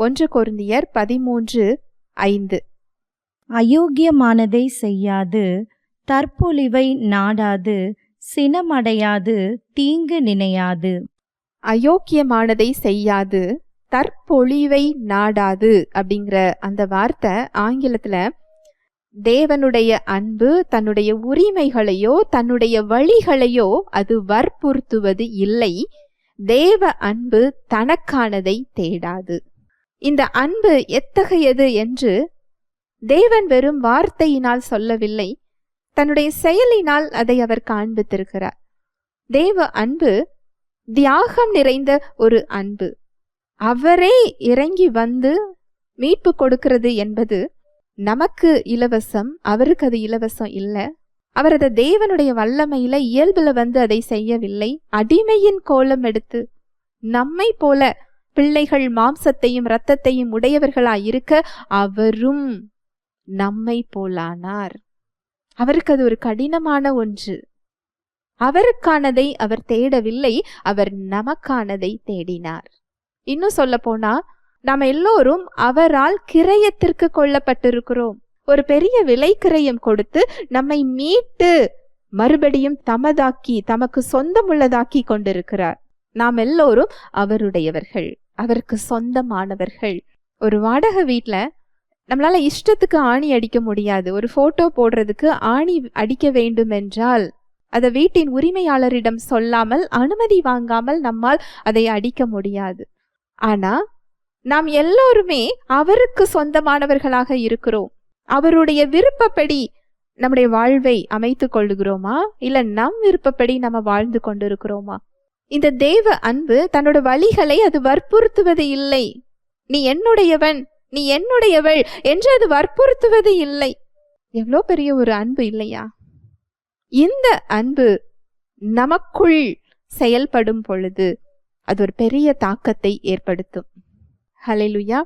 1 கொரிந்தியர் 13:5. அயோக்கியமானதை செய்யாது, தற்பொழிவை நாடாது, சினமடையாது, தீங்கு நினையாது. அயோக்கியமானதை செய்யாது, தற்பொழிவை நாடாது அப்படிங்கிற அந்த வார்த்தை ஆங்கிலத்துல தேவனுடைய அன்பு தன்னுடைய உரிமைகளையோ தன்னுடைய வழிகளையோ அது வற்புறுத்துவது இல்லை. தேவ அன்பு தனக்கானதை தேடாது. இந்த அன்பு எத்தகையது என்று தேவன் வெறும் வார்த்தையினால் சொல்லவில்லை, தன்னுடைய செயலினால் அதை அவர் காண்பித்திருக்கிறார். தேவ அன்பு தியாகம் நிறைந்த ஒரு அன்பு. அவரே இறங்கி வந்து மீட்பு கொடுக்கிறது என்பது நமக்கு இலவசம், அவருக்கு அது இலவசம் இல்லை. அவர் அதை தேவனுடைய வல்லமையில இயல்புல வந்து அதை செய்யவில்லை. அடிமையின் கோலம் எடுத்து நம்மை போல பிள்ளைகள் மாம்சத்தையும் இரத்தத்தையும் உடையவர்களாயிருக்க அவரும் நம்மை போலானார். அவருக்கு அது ஒரு கடினமான ஒன்று. அவருக்கானதை அவர் தேடவில்லை, அவர் நமக்கானதை தேடினார். இன்னும் சொல்ல போனா நாம் எல்லோரும் அவரால் கிரயத்திற்கு கொள்ளப்பட்டிருக்கிறோம். ஒரு பெரிய விலை கிரயம் கொடுத்து நம்மை மீட்டு மறுபடியும் தமதாக்கி தமக்கு சொந்தமுள்ளதாக்கி கொண்டிருக்கிறார். நாம் எல்லோரும் அவருடையவர்கள், அவருக்கு சொந்தமானவர்கள். ஒரு வாடகை வீட்டுல நம்மளால இஷ்டத்துக்கு ஆணி அடிக்க முடியாது. ஒரு போட்டோ போடுறதுக்கு ஆணி அடிக்க வேண்டும் என்றால் அதை வீட்டின் உரிமையாளரிடம் சொல்லாமல் அனுமதி வாங்காமல் நம்மால் அதை அடிக்க முடியாது. ஆனா நாம் எல்லோருமே அவருக்கு சொந்தமானவர்களாக இருக்கிறோம். அவருடைய விருப்பப்படி நம்முடைய வாழ்வை அமைத்து கொள்ளுகிறோமா, இல்ல நம் விருப்பப்படி நம்ம வாழ்ந்து கொண்டிருக்கிறோமா? இந்த தேவ அன்பு தன்னோட வழிகளை அது வற்புறுத்துவது இல்லை. நீ என்னுடையவன், நீ என்னுடையவள் என்று அது வற்புறுத்துவது இல்லை. எவ்வளோ பெரிய ஒரு அன்பு இல்லையா? இந்த அன்பு நமக்குள் செயல்படும் பொழுது அது ஒரு பெரிய தாக்கத்தை ஏற்படுத்தும். ஹல்லேலூயா.